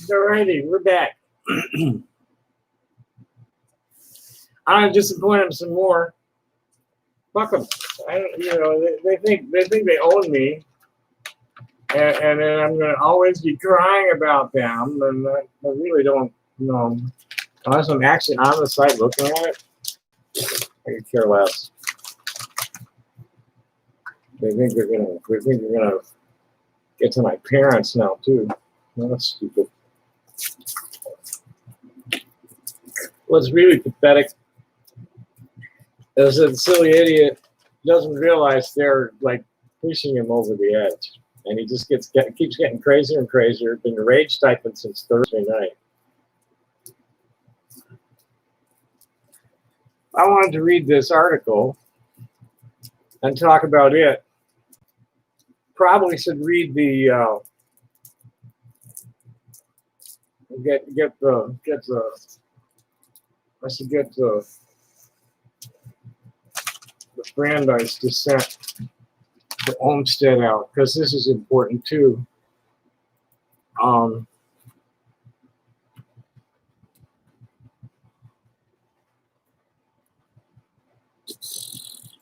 Alrighty, we're back. I'm disappointed some more. Fuck them. They think they own me, and then I'm gonna always be crying about them, and I really don't know. Unless I'm actually on the site looking at it, I could care less. They think they're gonna get to my parents now too. No, that's stupid. What's really pathetic is that the silly idiot doesn't realize they're like pushing him over the edge, and he just keeps getting crazier and crazier. Been rage typing since Thursday night. I wanted to read this article and talk about it. Probably should read the I should get the Brandeis descent, the Olmsted out, because this is important too.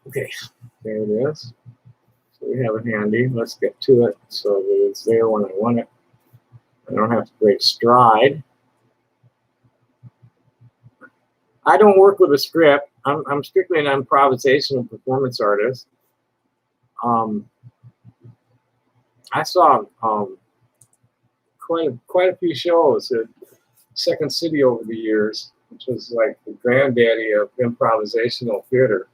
Okay, there it is. So we have it handy. Let's get to it so that it's there when I want it. I don't have to break stride. I don't work with a script. I'm strictly an improvisational performance artist. I saw quite a few shows at Second City over the years, which was like the granddaddy of improvisational theater.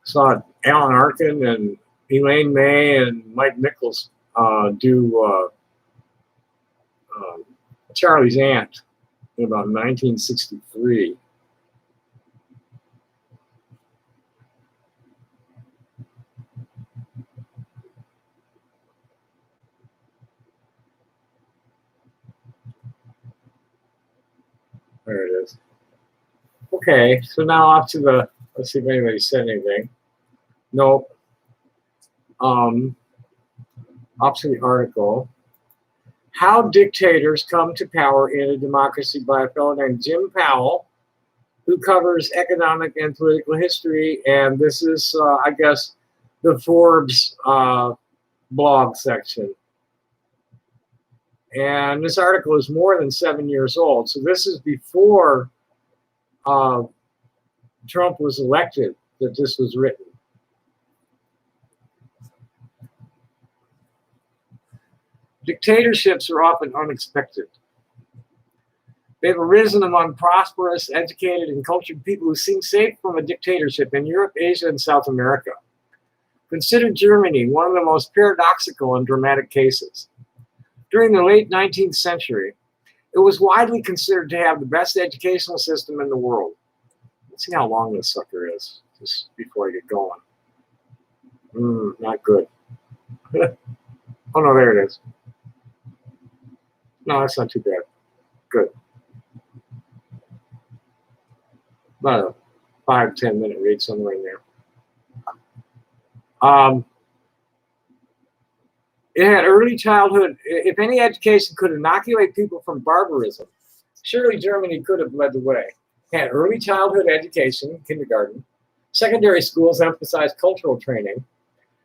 Saw Alan Arkin and Elaine May and Mike Nichols do Charlie's Aunt in about 1963. There it is. Okay, so now off to the, let's see if anybody said anything. Nope. Off to the article. How Dictators Come to Power in a Democracy by a fellow named Jim Powell, who covers economic and political history. And this is, I guess, the Forbes blog section. And this article is more than 7 years old. So this is before Trump was elected that this was written. Dictatorships are often unexpected. They've arisen among prosperous, educated, and cultured people who seem safe from a dictatorship in Europe, Asia, and South America. Consider Germany one of the most paradoxical and dramatic cases. During the late 19th century, it was widely considered to have the best educational system in the world. Let's see how long this sucker is, just before I get going. Not good. Oh no, there it is. No, that's not too bad. Good. About a 5-10 minute read somewhere in there. It had early childhood. If any education could inoculate people from barbarism, surely Germany could have led the way. It had early childhood education, kindergarten. Secondary schools emphasized cultural training.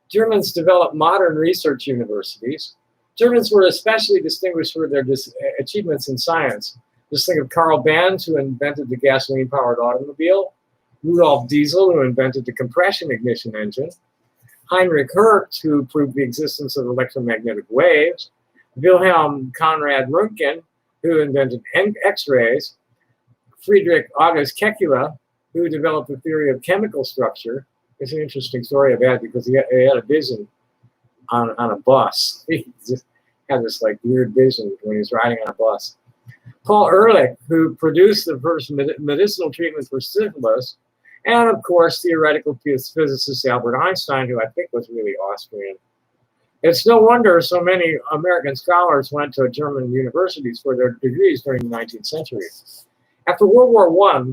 Germans developed modern research universities. Germans were especially distinguished for their achievements in science. Just think of Karl Benz, who invented the gasoline-powered automobile, Rudolf Diesel, who invented the compression ignition engine, Heinrich Hertz, who proved the existence of electromagnetic waves, Wilhelm Conrad Röntgen, who invented X-rays, Friedrich August Kekule, who developed the theory of chemical structure. It's an interesting story of that because he had a vision on a bus. He just had this like weird vision when he was riding on a bus. Paul Ehrlich, who produced the first medicinal treatment for syphilis, and of course theoretical physicist Albert Einstein, who I think was really Austrian. It's no wonder so many American scholars went to German universities for their degrees during the 19th century. After World War I,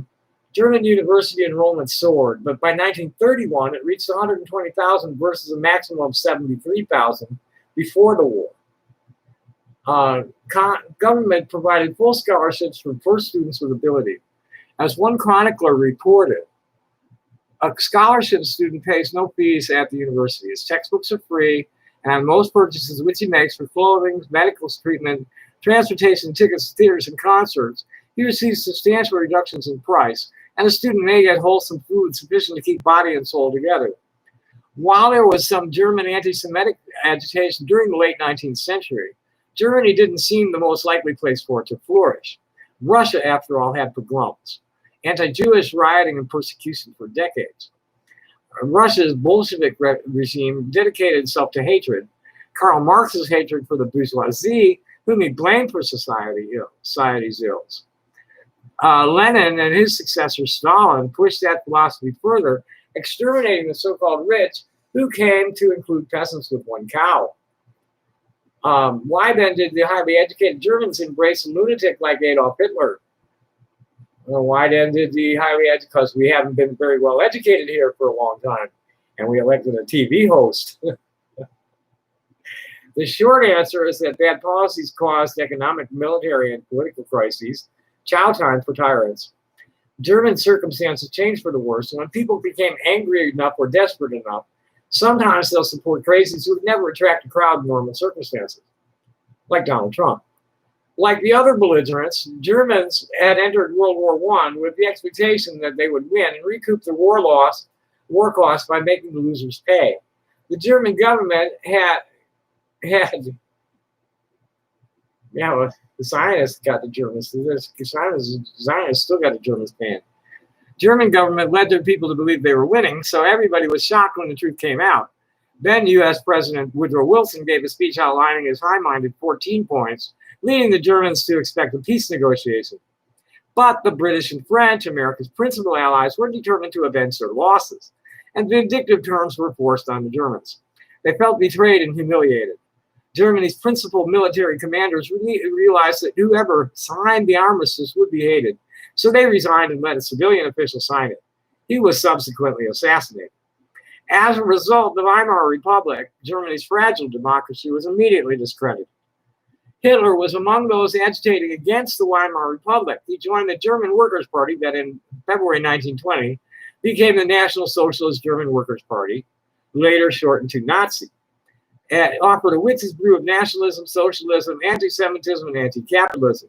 German university enrollment soared, but by 1931 it reached 120,000 versus a maximum of 73,000 before the war. Government provided full scholarships for first students with ability. As one chronicler reported, a scholarship student pays no fees at the university. His textbooks are free, and most purchases which he makes for clothing, medical treatment, transportation, tickets, theaters, and concerts, he receives substantial reductions in price, and a student may get wholesome food sufficient to keep body and soul together. While there was some German anti-Semitic agitation during the late 19th century, Germany didn't seem the most likely place for it to flourish. Russia, after all, had pogroms, anti-Jewish rioting and persecution for decades. Russia's Bolshevik regime dedicated itself to hatred. Karl Marx's hatred for the bourgeoisie, whom he blamed for society's ills. Lenin and his successor Stalin pushed that philosophy further, exterminating the so-called rich, who came to include peasants with one cow. Why then did the highly educated Germans embrace a lunatic like Adolf Hitler? Well, why then did the highly educated, because we haven't been very well educated here for a long time, and we elected a TV host. The short answer is that bad policies caused economic, military, and political crises, chow time for tyrants. German circumstances changed for the worse, and when people became angry enough or desperate enough, sometimes they'll support crazies who would never attract a crowd in normal circumstances, like Donald Trump. Like the other belligerents, Germans had entered World War I with the expectation that they would win and recoup the war costs by making the losers pay. The German government the Zionists got the Germans. The Zionists still got the Germans banned. German government led their people to believe they were winning, so everybody was shocked when the truth came out. Then U.S. President Woodrow Wilson gave a speech outlining his high-minded 14 points, leading the Germans to expect a peace negotiation. But the British and French, America's principal allies, were determined to avenge their losses, and vindictive terms were forced on the Germans. They felt betrayed and humiliated. Germany's principal military commanders realized that whoever signed the armistice would be hated, so they resigned and let a civilian official sign it. He was subsequently assassinated. As a result, the Weimar Republic, Germany's fragile democracy, was immediately discredited. Hitler was among those agitating against the Weimar Republic. He joined the German Workers' Party that in February 1920 became the National Socialist German Workers' Party, later shortened to Nazi. It offered a witch's brew of nationalism, socialism, anti-Semitism, and anti-capitalism.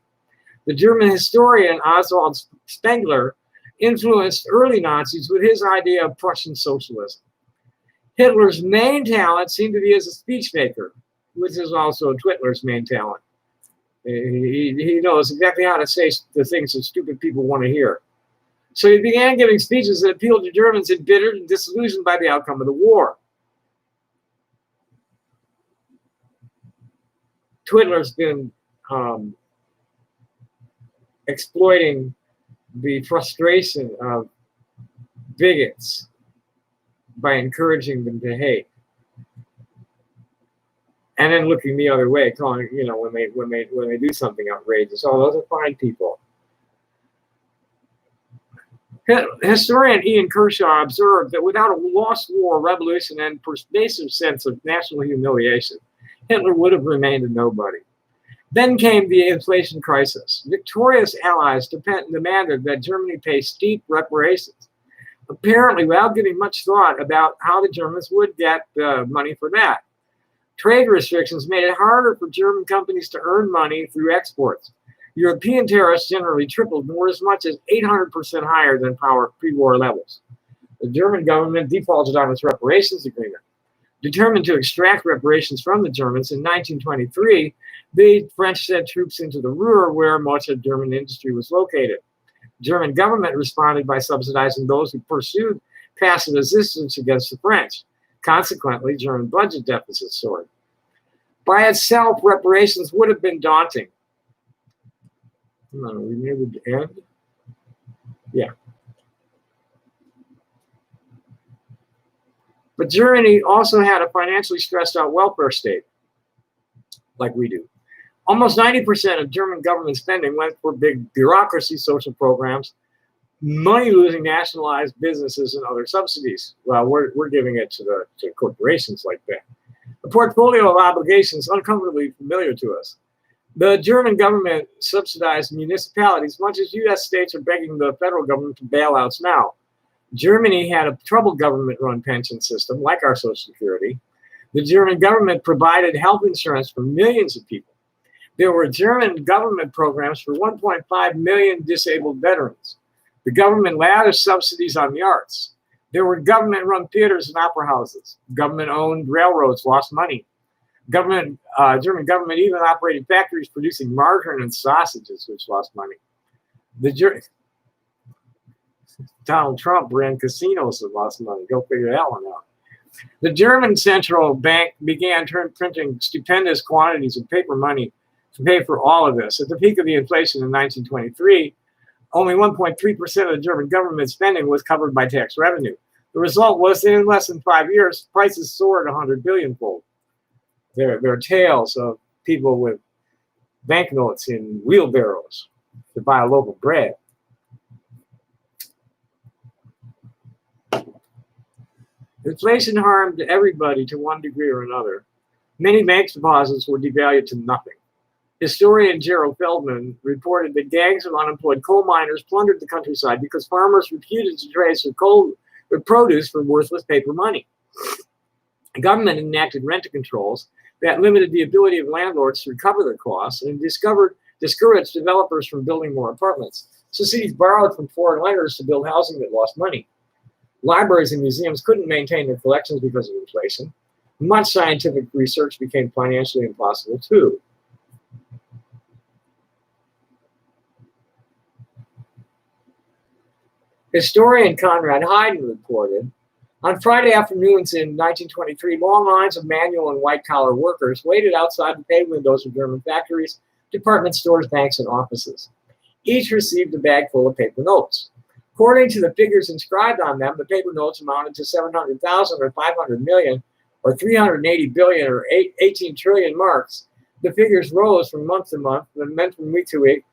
The German historian Oswald Spengler influenced early Nazis with his idea of Prussian socialism. Hitler's main talent seemed to be as a speech maker, which is also Hitler's main talent. He knows exactly how to say the things that stupid people want to hear. So he began giving speeches that appealed to Germans embittered and disillusioned by the outcome of the war. Hitler's been exploiting the frustration of bigots by encouraging them to hate, and then looking the other way, calling, when they do something outrageous, oh, those are fine people. Historian Ian Kershaw observed that without a lost war, revolution, and pervasive sense of national humiliation, Hitler would have remained a nobody. Then came the inflation crisis. Victorious allies demanded that Germany pay steep reparations, apparently without giving much thought about how the Germans would get money for that. Trade restrictions made it harder for German companies to earn money through exports. European tariffs generally tripled and were as much as 800% higher than pre-war levels. The German government defaulted on its reparations agreement. Determined to extract reparations from the Germans, in 1923, the French sent troops into the Ruhr, where much of German industry was located. The German government responded by subsidizing those who pursued passive resistance against the French. Consequently, German budget deficits soared. By itself, reparations would have been daunting. We near the end? Yeah. But Germany also had a financially stressed out welfare state, like we do. Almost 90% of German government spending went for big bureaucracy, social programs, money-losing nationalized businesses and other subsidies. Well, we're giving it to corporations like that. A portfolio of obligations uncomfortably familiar to us. The German government subsidized municipalities, much as U.S. states are begging the federal government for bailouts now. Germany had a troubled government-run pension system, like our Social Security. The German government provided health insurance for millions of people. There were German government programs for 1.5 million disabled veterans. The government lavished subsidies on the arts. There were government-run theaters and opera houses. Government-owned railroads lost money. German government even operated factories producing margarine and sausages, which lost money. Donald Trump ran casinos that lost money. Go figure that one out. The German central bank began printing stupendous quantities of paper money to pay for all of this. At the peak of the inflation in 1923, only 1.3% of the German government spending was covered by tax revenue. The result was that in less than 5 years, prices soared 100 billion-fold. There are tales of people with banknotes in wheelbarrows to buy a loaf of bread. Inflation harmed everybody to one degree or another. Many bank deposits were devalued to nothing. Historian Gerald Feldman reported that gangs of unemployed coal miners plundered the countryside because farmers refused to trade their produce for worthless paper money. The government enacted rent controls that limited the ability of landlords to recover their costs and discouraged developers from building more apartments. So cities borrowed from foreign lenders to build housing that lost money. Libraries and museums couldn't maintain their collections because of inflation. Much scientific research became financially impossible too. Historian Conrad Hayden reported, on Friday afternoons in 1923, long lines of manual and white-collar workers waited outside the pay windows of German factories, department stores, banks, and offices. Each received a bag full of paper notes. According to the figures inscribed on them, the paper notes amounted to 700,000 or 500 million or 380 billion or 18 trillion marks. The figures rose from month to month, then from week to week,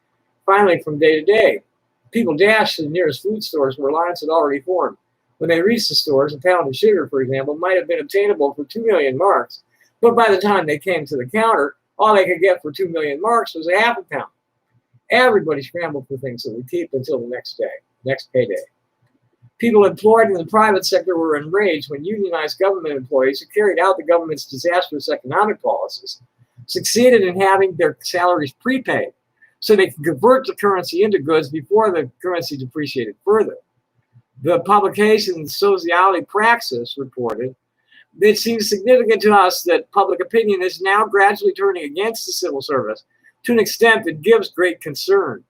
finally from day to day. People dashed to the nearest food stores where lines had already formed. When they reached the stores, a pound of sugar, for example, might have been obtainable for 2 million marks, but by the time they came to the counter, all they could get for 2 million marks was a half a pound. Everybody scrambled for things that would keep until the next payday. People employed in the private sector were enraged when unionized government employees who carried out the government's disastrous economic policies succeeded in having their salaries prepaid so they could convert the currency into goods before the currency depreciated further. The publication Sociale Praxis reported, it seems significant to us that public opinion is now gradually turning against the civil service to an extent that gives great concern.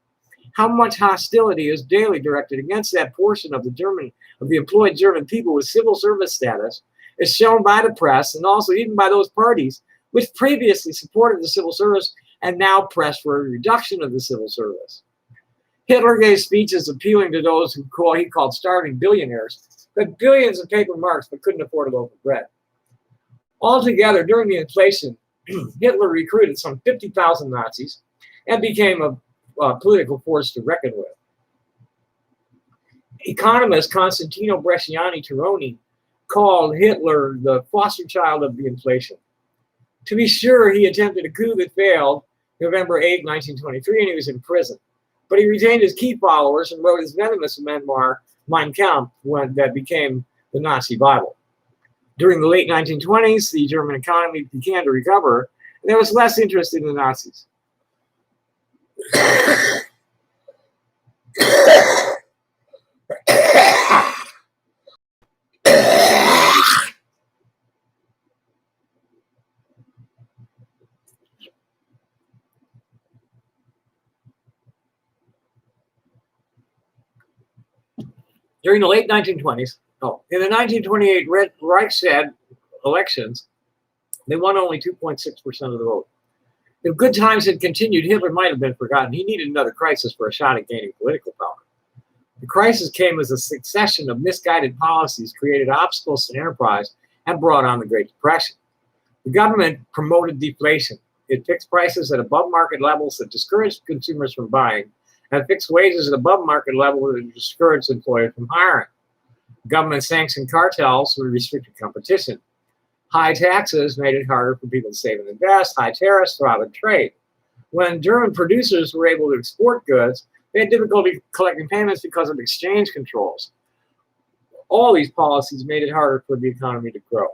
How much hostility is daily directed against that portion of the employed German people with civil service status is shown by the press and also even by those parties which previously supported the civil service and now press for a reduction of the civil service. Hitler gave speeches appealing to those he called starving billionaires, who had billions of paper marks but couldn't afford a loaf of bread. Altogether, during the inflation, Hitler recruited some 50,000 Nazis and became a political force to reckon with. Economist Constantino Bresciani Tironi called Hitler the foster child of the inflation. To be sure, he attempted a coup that failed November 8, 1923, and he was in prison. But he retained his key followers and wrote his venomous memoir, Mein Kampf, that became the Nazi Bible. During the late 1920s, the German economy began to recover, and there was less interest in the Nazis. During the late 1920s, in the 1928 Reichstag elections, they won only 2.6% of the vote. If good times had continued, Hitler might have been forgotten. He needed another crisis for a shot at gaining political power. The crisis came as a succession of misguided policies created obstacles to enterprise and brought on the Great Depression. The government promoted deflation. It fixed prices at above market levels that discouraged consumers from buying had fixed wages at above market level that discouraged employers from hiring. Government-sanctioned cartels restricted competition. High taxes made it harder for people to save and invest. High tariffs throttled trade. When German producers were able to export goods, they had difficulty collecting payments because of exchange controls. All these policies made it harder for the economy to grow.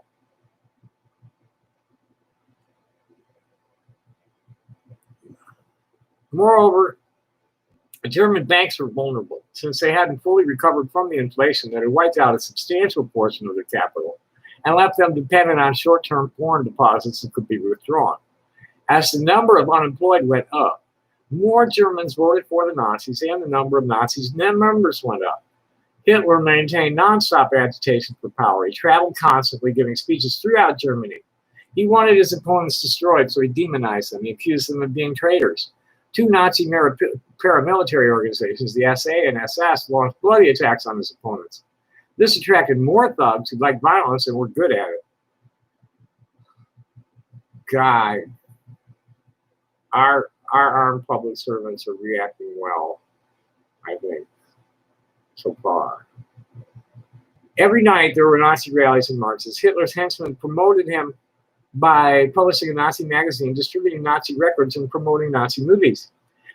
Moreover, the German banks were vulnerable since they hadn't fully recovered from the inflation that had wiped out a substantial portion of their capital and left them dependent on short-term foreign deposits that could be withdrawn. As the number of unemployed went up, more Germans voted for the Nazis and the number of Nazis members went up. Hitler maintained nonstop agitation for power. He traveled constantly, giving speeches throughout Germany. He wanted his opponents destroyed, so he demonized them. He accused them of being traitors. Two Nazi paramilitary organizations, the SA and SS, launched bloody attacks on his opponents. This attracted more thugs who liked violence and were good at it. God, our armed public servants are reacting well, I think, so far. Every night there were Nazi rallies and marches. Hitler's henchmen promoted him by publishing a Nazi magazine, distributing Nazi records, and promoting Nazi movies.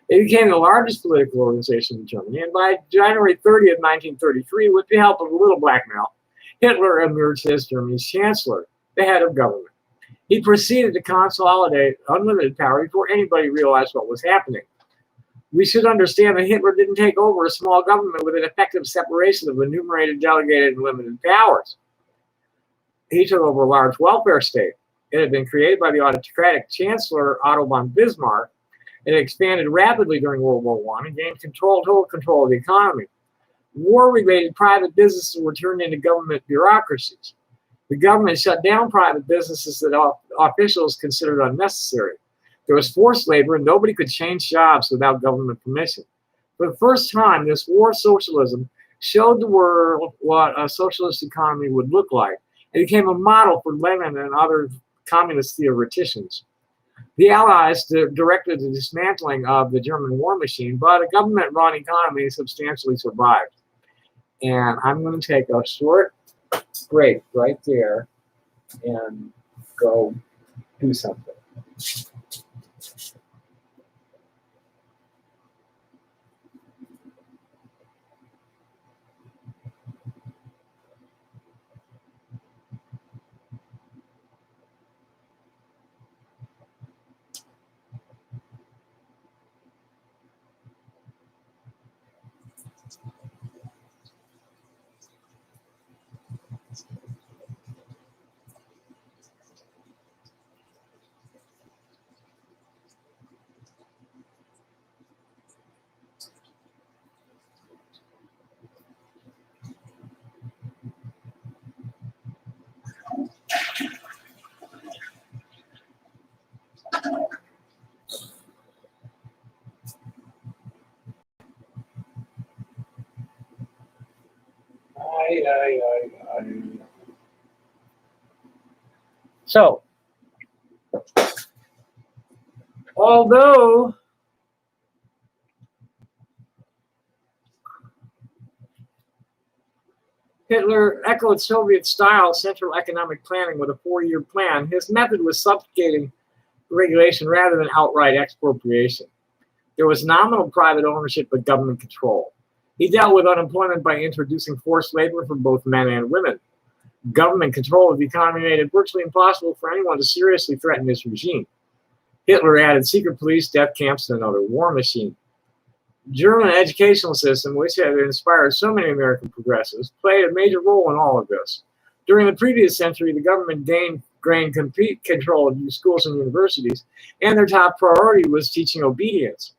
They became the largest political organization in Germany, and by January 30th, 1933, with the help of a little blackmail, Hitler emerged as Germany's chancellor, the head of government. He proceeded to consolidate unlimited power before anybody realized what was happening. We should understand that Hitler didn't take over a small government with an effective separation of enumerated, delegated, and limited powers. He took over a large welfare state. It had been created by the autocratic chancellor Otto von Bismarck. It expanded rapidly during World War I and gained total control of the economy. War-related private businesses were turned into government bureaucracies. The government shut down private businesses that officials considered unnecessary. There was forced labor, and nobody could change jobs without government permission. For the first time, this war of socialism showed the world what a socialist economy would look like. It became a model for Lenin and other communist theoreticians. The Allies directed the dismantling of the German war machine, but a government-run economy substantially survived. And I'm going to take a short break right there and go do something. So, although Hitler echoed Soviet-style central economic planning with a 4-year plan, his method was subjugating regulation rather than outright expropriation. There was nominal private ownership but government control. He dealt with unemployment by introducing forced labor for both men and women. Government control of the economy made it virtually impossible for anyone to seriously threaten his regime. Hitler added secret police, death camps, and another war machine. German educational system, which had inspired so many American progressives, played a major role in all of this. During the previous century, the government gained complete control of schools and universities, and their top priority was teaching obedience.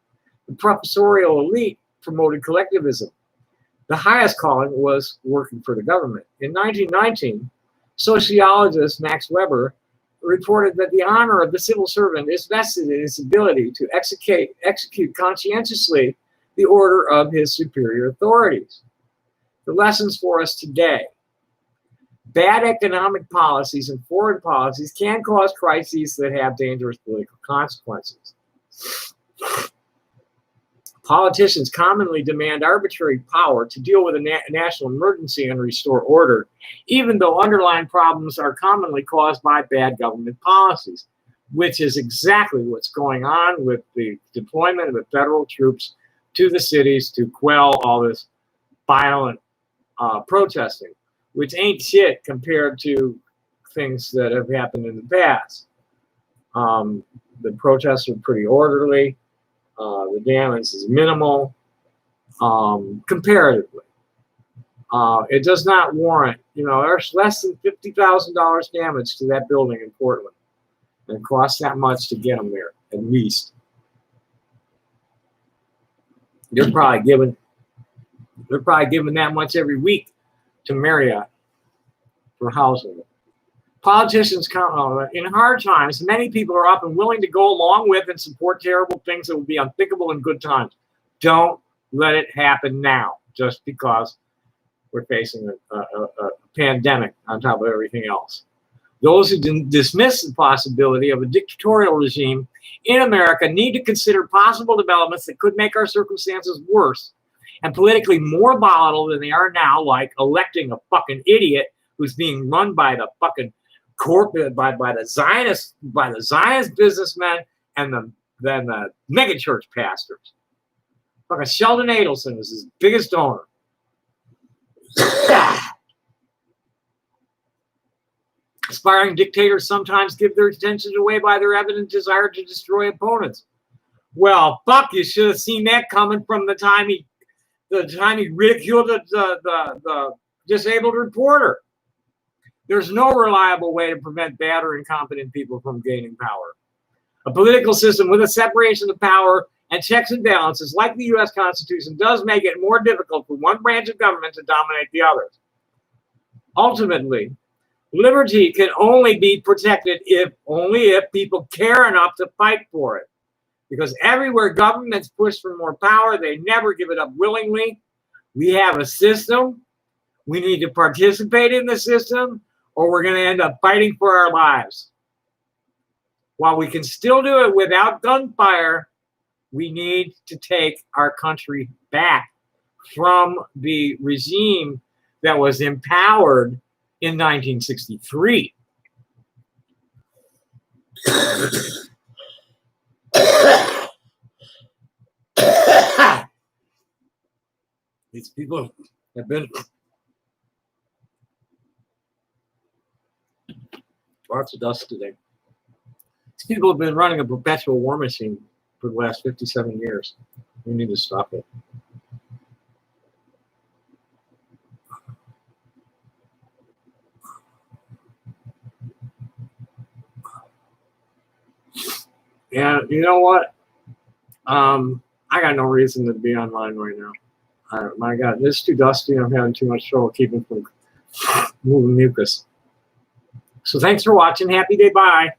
The professorial elite promoted collectivism. The highest calling was working for the government. In 1919, sociologist Max Weber reported that the honor of the civil servant is vested in his ability to execute conscientiously the order of his superior authorities. The lessons for us today. Bad economic policies and foreign policies can cause crises that have dangerous political consequences. Politicians commonly demand arbitrary power to deal with a national emergency and restore order, even though underlying problems are commonly caused by bad government policies, which is exactly what's going on with the deployment of the federal troops to the cities to quell all this violent protesting, which ain't shit compared to things that have happened in the past. The protests are pretty orderly. The damage is minimal comparatively. It does not warrant, there's less than $50,000 damage to that building in Portland. And it costs that much to get them there, at least. They're probably giving that much every week to Marriott for housing. Politicians count in hard times. Many people are often willing to go along with and support terrible things that will be unthinkable in good times. Don't let it happen now, just because we're facing a pandemic on top of everything else. Those who dismiss the possibility of a dictatorial regime in America need to consider possible developments that could make our circumstances worse and politically more volatile than they are now, like electing a fucking idiot who's being run by the fucking corporate, by the Zionist businessmen and the megachurch pastors. Fucking Sheldon Adelson is his biggest donor. Aspiring dictators sometimes give their attention away by their evident desire to destroy opponents. Well, fuck, you should have seen that coming from the time he ridiculed the disabled reporter. There's no reliable way to prevent bad or incompetent people from gaining power. A political system with a separation of power and checks and balances, like the U.S. Constitution, does make it more difficult for one branch of government to dominate the others. Ultimately, liberty can only be protected if people care enough to fight for it. Because everywhere governments push for more power, they never give it up willingly. We have a system. We need to participate in the system, or we're going to end up fighting for our lives. While we can still do it without gunfire, we need to take our country back from the regime that was empowered in 1963. These people have been lots of dust today. These people have been running a perpetual war machine for the last 57 years. We need to stop it. And you know what? I got no reason to be online right now. My God, this is too dusty. I'm having too much trouble keeping from moving mucus. So thanks for watching. Happy day. Bye.